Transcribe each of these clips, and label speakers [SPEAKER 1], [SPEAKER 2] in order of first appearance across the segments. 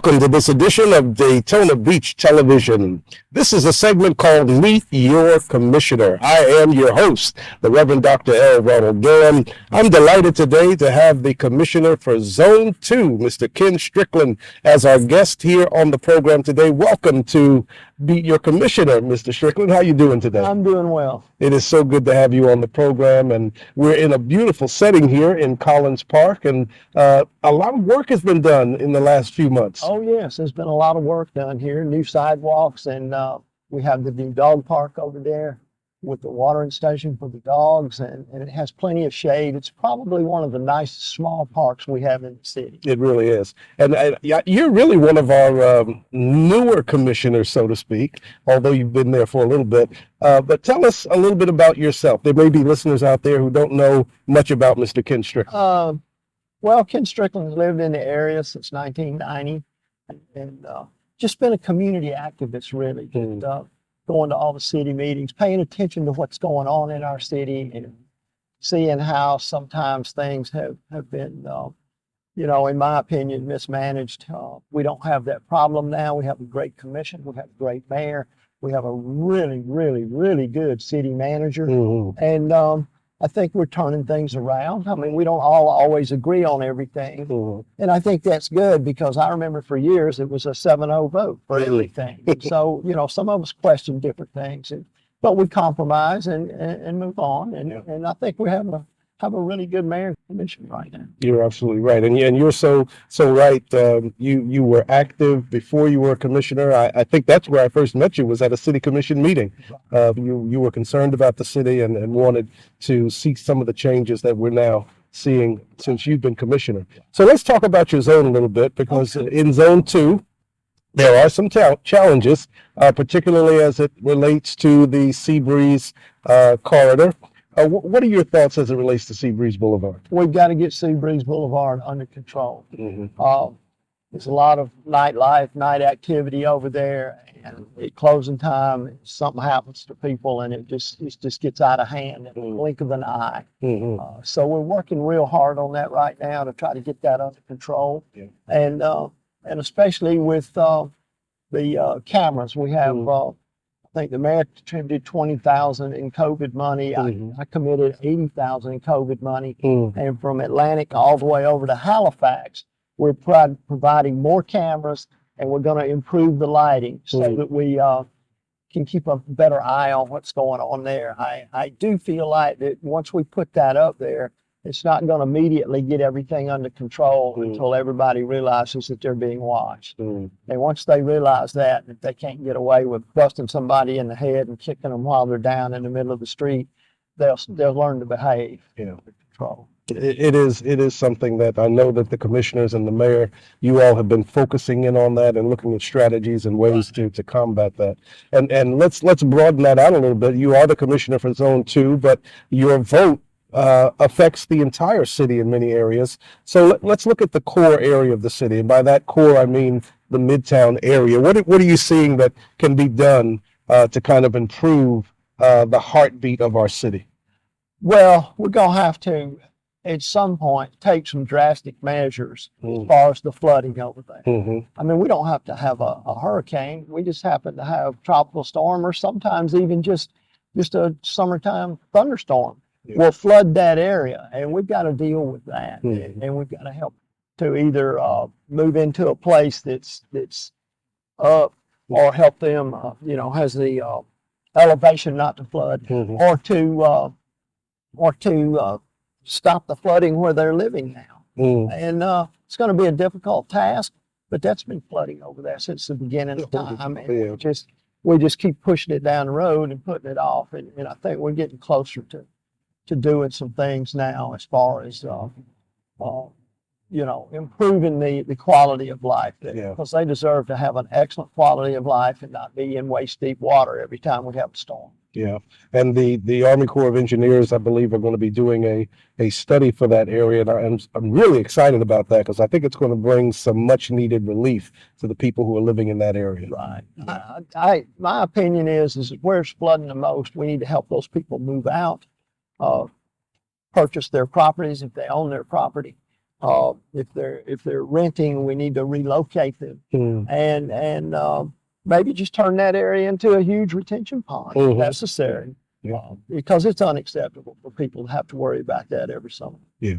[SPEAKER 1] Welcome to this edition of Daytona Beach Television. This is a segment called Meet Your Commissioner. I am your host, the Reverend Dr. L. Ronald Durham. I'm delighted today to have the Commissioner for Zone 2, Mr. Ken Strickland, as our guest here on the program today. Welcome to Meet Your Commissioner, Mr. Strickland. How are you doing today?
[SPEAKER 2] I'm doing well.
[SPEAKER 1] It is so good to have you on the program, and we're in a beautiful setting here in Collins Park, and a lot of work has been done in the last few months.
[SPEAKER 2] Oh yes, there's been a lot of work done here, new sidewalks, and we have the new dog park over there with the watering station for the dogs, and it has plenty of shade. It's probably one of the nicest small parks we have in the city.
[SPEAKER 1] It really is. And you're really one of our newer commissioners, so to speak, although you've been there for a little bit. But tell us a little bit about yourself. There may be listeners out there who don't know much about Mr. Ken Strickland.
[SPEAKER 2] Well, Ken Strickland has lived in the area since 1990 and just been a community activist, really. Going to all the city meetings, paying attention to what's going on in our city, and seeing how sometimes things have been, in my opinion, mismanaged. We don't have that problem now. We have a great commission. We have a great mayor. We have a really, really, really good city manager. And I think we're turning things around. I mean, we don't all always agree on everything. And I think that's good, because I remember for years it was a 7-0 vote for everything. So, some of us question different things, but we compromise and move on. And I think we have a really good mayor and commission right now.
[SPEAKER 1] You're absolutely right. And you're so right. You were active before you were a commissioner. I think that's where I first met you, was at a city commission meeting. You were concerned about the city and wanted to see some of the changes that we're now seeing since you've been commissioner. So let's talk about your zone a little bit, because in Zone 2, there are some challenges, particularly as it relates to the Seabreeze corridor. What are your thoughts as it relates to Seabreeze Boulevard?
[SPEAKER 2] We've got to get Seabreeze Boulevard under control. There's a lot of nightlife, night activity over there, and at closing time, something happens to people, and it just gets out of hand in the blink of an eye. So we're working real hard on that right now to try to get that under control, and especially with the cameras. We have. I think the mayor contributed $20,000 in COVID money. I committed $80,000 in COVID money, and from Atlantic all the way over to Halifax, we're providing more cameras, and we're going to improve the lighting so that we can keep a better eye on what's going on there. I do feel like that once we put that up there, it's not going to immediately get everything under control until everybody realizes that they're being watched. And once they realize that they can't get away with busting somebody in the head and kicking them while they're down in the middle of the street, they'll learn to behave. Control.
[SPEAKER 1] It is something that I know that the commissioners and the mayor, you all have been focusing in on that and looking at strategies and ways to combat that. And let's broaden that out a little bit. You are the commissioner for Zone 2, but your vote affects the entire city in many areas. So let's look at the core area of the city. And by that core, I mean the Midtown area. What are you seeing that can be done to kind of improve the heartbeat of our city?
[SPEAKER 2] Well, we're going to have to, at some point, take some drastic measures as far as the flooding over there. I mean, we don't have to have a hurricane. We just happen to have tropical storm, or sometimes even just a summertime thunderstorm. Will flood that area, and we've got to deal with that, and we've got to help to either move into a place that's up, or help them, has the elevation not to flood, or to stop the flooding where they're living now. And it's going to be a difficult task, but that's been flooding over there since the beginning of time, and we just keep pushing it down the road and putting it off, and I think we're getting closer to doing some things now as far as improving the quality of life there, because they deserve to have an excellent quality of life and not be in waist deep water every time we have a storm.
[SPEAKER 1] And the Army Corps of Engineers, I believe, are going to be doing a study for that area, and I'm really excited about that, because I think it's going to bring some much needed relief to the people who are living in that area.
[SPEAKER 2] Right. My opinion is where it's flooding the most, we need to help those people move out, purchase their properties if they own their property, If they're renting, we need to relocate them
[SPEAKER 1] Mm.
[SPEAKER 2] and maybe just turn that area into a huge retention pond if
[SPEAKER 1] Mhm.
[SPEAKER 2] necessary.
[SPEAKER 1] Yeah.
[SPEAKER 2] Because it's unacceptable for people to have to worry about that every summer.
[SPEAKER 1] Yeah.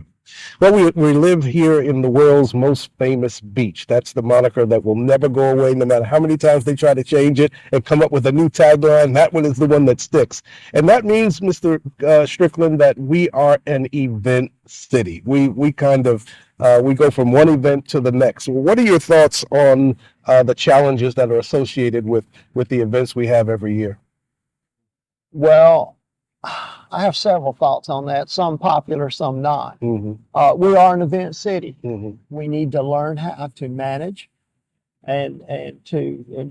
[SPEAKER 1] Well, we live here in the world's most famous beach. That's the moniker that will never go away, no matter how many times they try to change it and come up with a new tagline. That one is the one that sticks. And that means, Mr. Strickland, that we are an event city. We kind of we go from one event to the next. What are your thoughts on the challenges that are associated with the events we have every year?
[SPEAKER 2] Well, I have several thoughts on that, some popular, some not.
[SPEAKER 1] Mm-hmm.
[SPEAKER 2] We are an event city.
[SPEAKER 1] Mm-hmm.
[SPEAKER 2] We need to learn how to manage and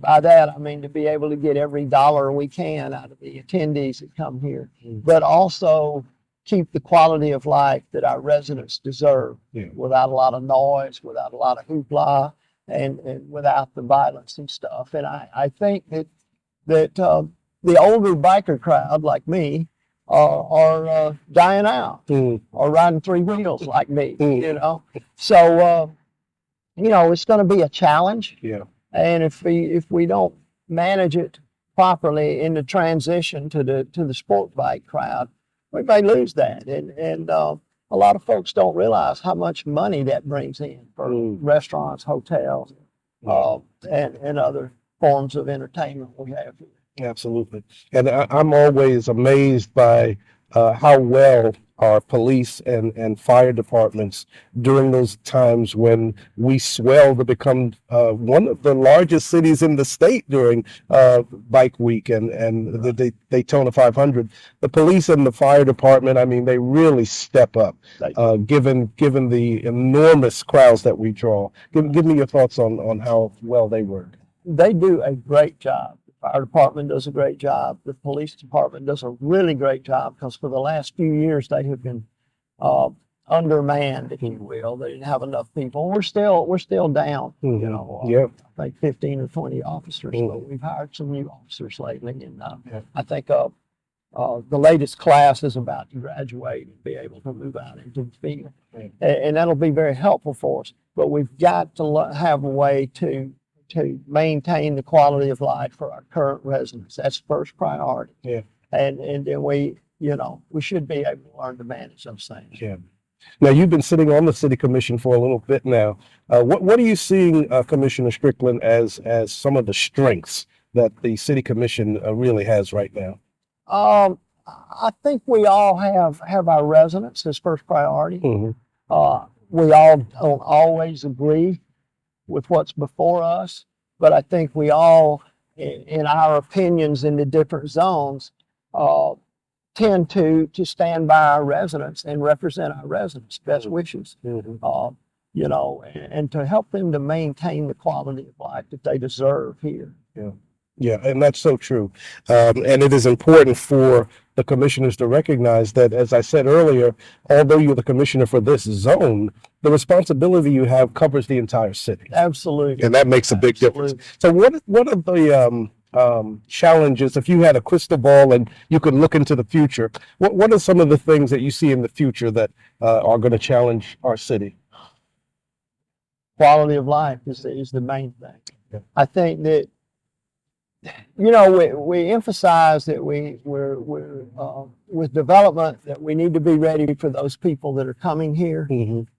[SPEAKER 2] by that I mean to be able to get every dollar we can out of the attendees that come here, but also keep the quality of life that our residents deserve, without a lot of noise, without a lot of hoopla, and without the violence and stuff. And I think that the older biker crowd like me are dying out, or riding three wheels like me, you know. So it's going to be a challenge.
[SPEAKER 1] Yeah.
[SPEAKER 2] And if we don't manage it properly in the transition to the sport bike crowd, we may lose that. And a lot of folks don't realize how much money that brings in for restaurants, hotels, and other forms of entertainment we have here.
[SPEAKER 1] Absolutely. And I'm always amazed by how well our police and fire departments during those times when we swell to become one of the largest cities in the state during Bike Week and the Daytona 500. The police and the fire department, I mean, they really step up, given the enormous crowds that we draw. Give me your thoughts on how well they work.
[SPEAKER 2] They do a great job. Fire department does a great job. The police department does a really great job because for the last few years they have been undermanned, if you will. They didn't have enough people. We're still down. I think 15 or 20 officers, but we've hired some new officers lately, and I think the latest class is about to graduate and be able to move out into the field, and that'll be very helpful for us. But we've got to have a way to maintain the quality of life for our current residents. That's first priority. Yeah. And then we should be able to learn to manage those things.
[SPEAKER 1] Yeah. Now, you've been sitting on the city commission for a little bit now. What are you seeing, Commissioner Strickland, as some of the strengths that the city commission really has right now?
[SPEAKER 2] I think we all have our residents as first priority.
[SPEAKER 1] Mm-hmm.
[SPEAKER 2] We all don't always agree with what's before us, but I think we all, in our opinions in the different zones, tend to stand by our residents and represent our residents' best wishes, and to help them to maintain the quality of life that they deserve here.
[SPEAKER 1] Yeah. Yeah, and that's so true. And it is important for the commissioners to recognize that, as I said earlier, although you're the commissioner for this zone, the responsibility you have covers the entire city.
[SPEAKER 2] Absolutely.
[SPEAKER 1] And that makes a big difference. So what are the challenges, if you had a crystal ball and you could look into the future, what are some of the things that you see in the future that are going to challenge our city?
[SPEAKER 2] Quality of life is the main thing.
[SPEAKER 1] Yeah.
[SPEAKER 2] I think that we emphasize that we're with development that we need to be ready for those people that are coming here,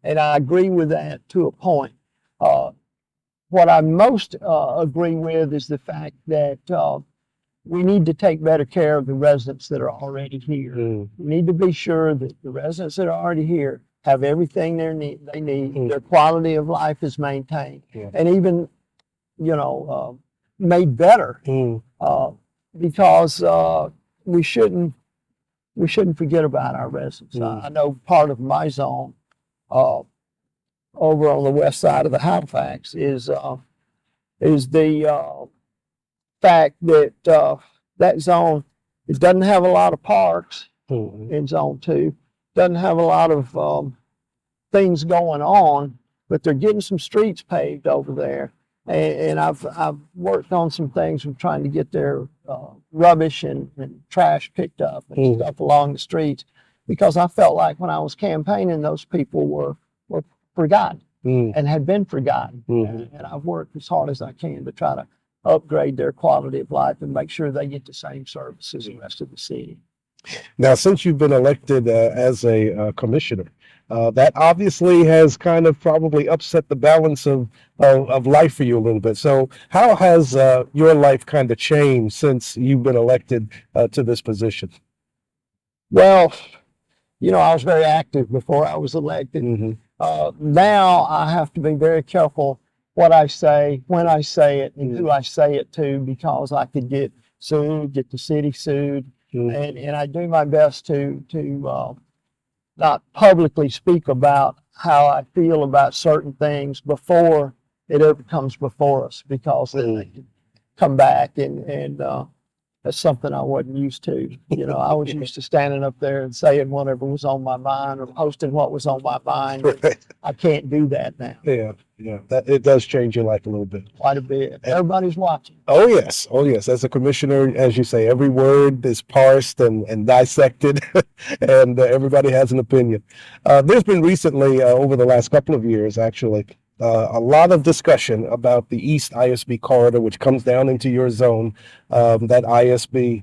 [SPEAKER 2] and I agree with that to a point. What I most agree with is the fact that we need to take better care of the residents that are already here. We need to be sure that the residents that are already here have everything they need. Their quality of life is maintained, and even made better, because we shouldn't forget about our residents. I know part of my zone over on the west side of the Halifax is the fact that that zone, it doesn't have a lot of parks in zone 2, doesn't have a lot of things going on, but they're getting some streets paved over there. And I've worked on some things with trying to get their rubbish and trash picked up and stuff along the streets, because I felt like when I was campaigning, those people were forgotten
[SPEAKER 1] Mm.
[SPEAKER 2] and had been forgotten.
[SPEAKER 1] Mhm.
[SPEAKER 2] And I've worked as hard as I can to try to upgrade their quality of life and make sure they get the same service as the rest of the city.
[SPEAKER 1] Now, since you've been elected as a commissioner, that obviously has kind of probably upset the balance of life for you a little bit. So, how has your life kind of changed since you've been elected to this position?
[SPEAKER 2] Well, you know, I was very active before I was elected.
[SPEAKER 1] Mm-hmm.
[SPEAKER 2] Now I have to be very careful what I say, when I say it, and who I say it to, because I could get sued, get the city sued, and I do my best to not publicly speak about how I feel about certain things before it ever comes before us, because then they can come back and that's something I wasn't used to. You know, I was used to standing up there and saying whatever was on my mind or posting what was on my mind.
[SPEAKER 1] Right.
[SPEAKER 2] I can't do that now.
[SPEAKER 1] Yeah, yeah, that it does change your life a little bit.
[SPEAKER 2] Quite a bit. Everybody's watching.
[SPEAKER 1] Oh yes, oh yes. As a commissioner, as you say, every word is parsed and dissected, and everybody has an opinion. There's been recently, over the last couple of years, actually, a lot of discussion about the East ISB corridor, which comes down into your zone, that ISB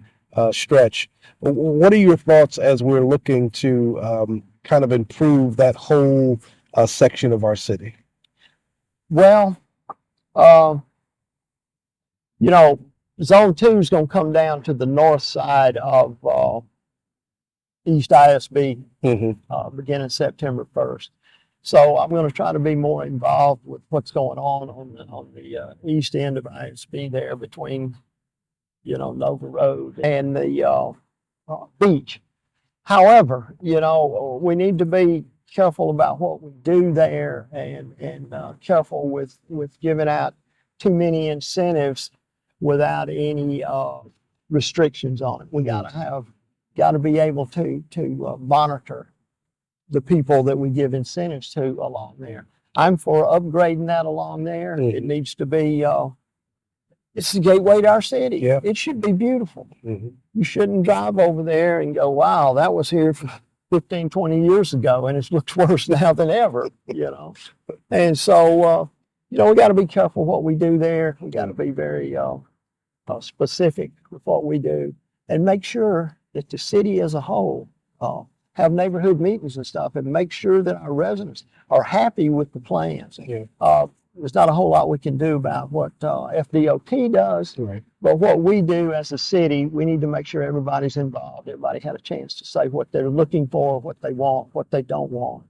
[SPEAKER 1] stretch. What are your thoughts as we're looking to kind of improve that whole section of our city?
[SPEAKER 2] Well, you know, Zone 2 is going to come down to the north side of East ISB beginning September 1st. So I'm going to try to be more involved with what's going on the east end of ISB there between, you know, Nova Road and the beach. However, you know, we need to be careful about what we do there and careful with giving out too many incentives without any restrictions on it. We got to be able to monitor the people that we give incentives to along there. I'm for upgrading that along there. It needs to be, it's the gateway to our city.
[SPEAKER 1] Yeah.
[SPEAKER 2] It should be beautiful. You shouldn't drive over there and go, wow, that was here 15, 20 years ago, and it looks worse now than ever, you know. And so, you know, we got to be careful what we do there. We got to be very specific with what we do and make sure that the city as a whole have neighborhood meetings and stuff and make sure that our residents are happy with the plans. There's not a whole lot we can do about what FDOT does, but what we do as a city, we need to make sure everybody's involved. Everybody had a chance to say what they're looking for, what they want, what they don't want.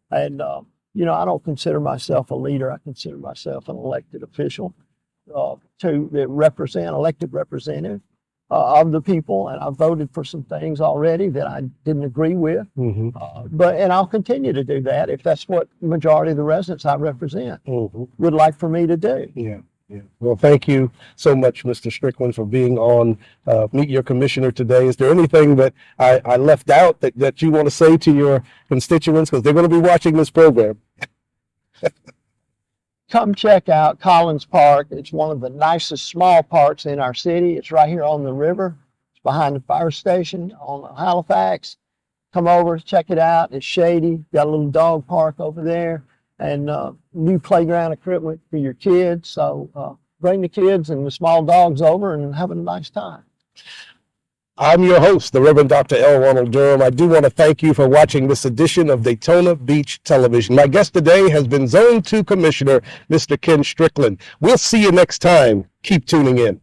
[SPEAKER 2] And, you know, I don't consider myself a leader. I consider myself an elected official elected representative of the people, and I voted for some things already that I didn't agree with. And I'll continue to do that if that's what the majority of the residents I represent would like for me to do.
[SPEAKER 1] Yeah. Well, thank you so much, Mr. Strickland, for being on Meet Your Commissioner today. Is there anything that I left out that you want to say to your constituents, because they're going to be watching this program?
[SPEAKER 2] Come check out Collins Park. It's one of the nicest small parks in our city. It's right here on the river. It's behind the fire station on Halifax. Come over, check it out. It's shady. Got a little dog park over there and new playground equipment for your kids. So bring the kids and the small dogs over and have a nice time.
[SPEAKER 1] I'm your host, the Reverend Dr. L. Ronald Durham. I do want to thank you for watching this edition of Daytona Beach Television. My guest today has been Zone 2 Commissioner, Mr. Ken Strickland. We'll see you next time. Keep tuning in.